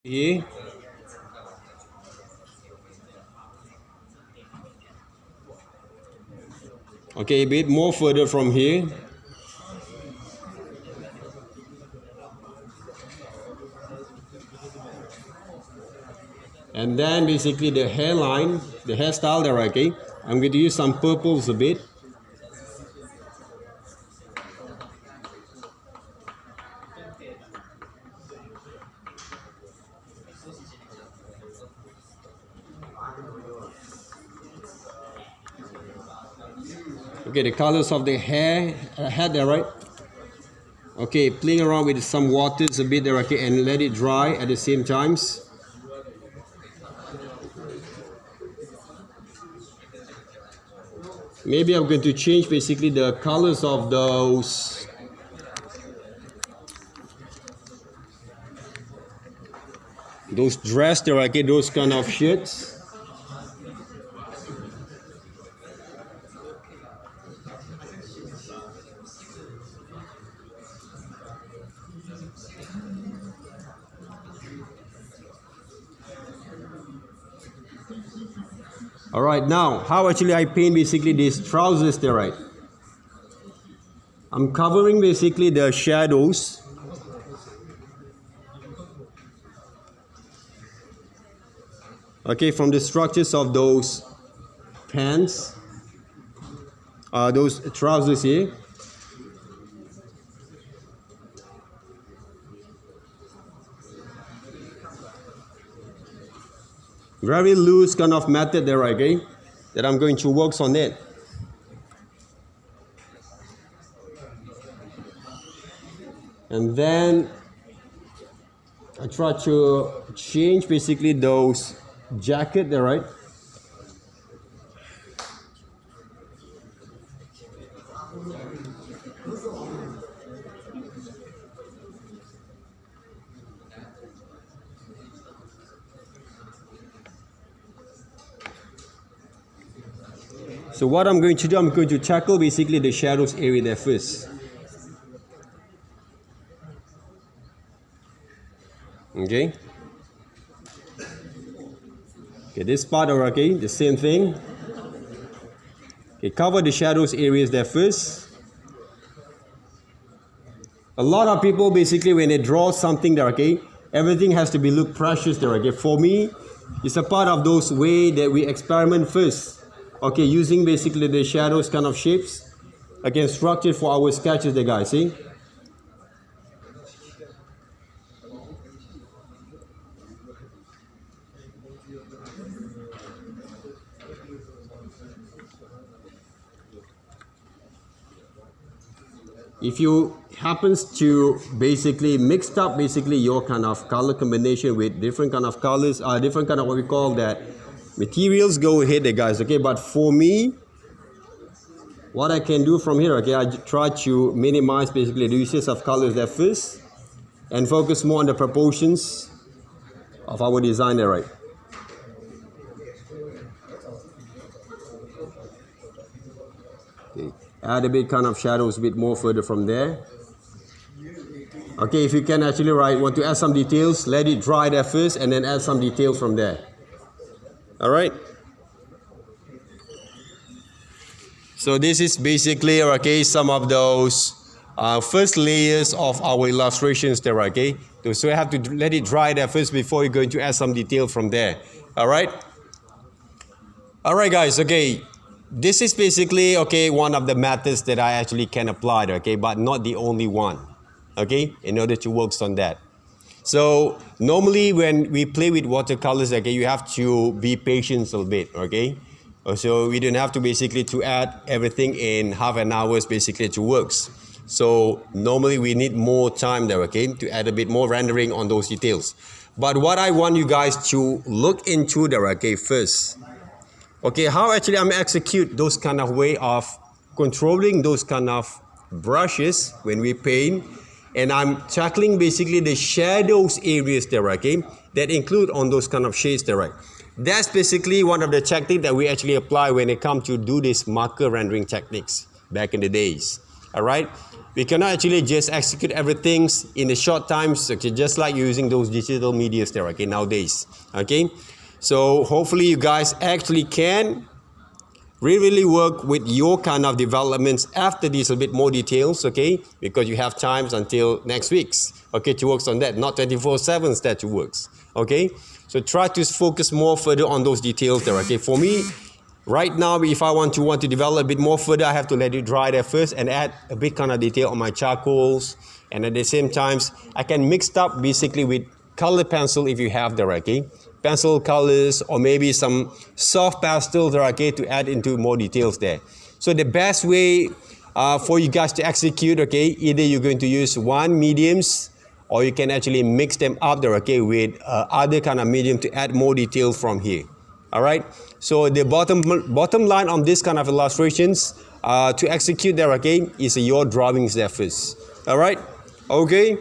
here. Okay, a bit more further from here. And then basically the hairline, the hairstyle there, okay? I'm going to use some purples a bit. Okay, the colors of the head there, right? Okay, playing around with some waters a bit there, okay, and let it dry at the same times. Maybe I'm going to change basically the colors of those dress there, okay, those kind of shirts. All right, now how actually I paint basically these trousers there, right? I'm covering basically the shadows. Okay, from the structures of those pants, those trousers here. Very loose kind of method there, okay, that I'm going to work on it. And then I try to change basically those jacket there, right? So what I'm going to do, I'm going to tackle basically the shadows area there first. Okay. Okay, this part, okay, the same thing. Okay, cover the shadows areas there first. A lot of people basically when they draw something there, okay, everything has to be look precious there, okay. For me, it's a part of those way that we experiment first. Okay, using basically the shadows kind of shapes, again, structured for our sketches there, guys, see? If you happens to basically mixed up basically your kind of color combination with different kind of colors, different kind of what we call that materials, go ahead there, guys, okay. But for me, what I can do from here, okay, I try to minimize basically the uses of colors there first and focus more on the proportions of our design there, right? Okay. Add a bit kind of shadows a bit more further from there. Okay, if you can actually want to add some details, let it dry there first and then add some details from there. All right. So this is basically, okay, some of those first layers of our illustrations there, okay. So you have to let it dry there first before you're going to add some detail from there. All right. All right, guys. Okay. This is basically, okay, one of the methods that I actually can apply, okay, but not the only one, okay, in order to work on that. So normally when we play with watercolors, okay, you have to be patient a little bit, okay. So we don't have to basically to add everything in half an hour basically to works. So normally we need more time there, okay, to add a bit more rendering on those details. But what I want you guys to look into there, okay, first. Okay, how actually I'm execute those kind of way of controlling those kind of brushes when we paint, and I'm tackling basically the shadows areas there, okay, that include on those kind of shades there, right? That's basically one of the techniques that we actually apply when it comes to do this marker rendering techniques back in the days. All right. We cannot actually just execute everything in a short time, so just like using those digital medias there, okay, nowadays. Okay. So hopefully you guys actually can really work with your kind of developments after these a bit more details, okay, because you have times until next week's, okay, to work on that, not 24/7 that to works, okay. So try to focus more further on those details there, okay. For me right now, if I want to develop a bit more further, I have to let it dry there first and add a bit kind of detail on my charcoals, and at the same times I can mix it up basically with color pencil if you have there, okay, pencil colors, or maybe some soft pastels there, okay, to add into more details there. So the best way for you guys to execute, okay, either you're going to use one mediums, or you can actually mix them up there, okay, with other kind of medium to add more detail from here. All right. So the bottom line on this kind of illustrations to execute there, okay, is your drawings there first. All right. Okay.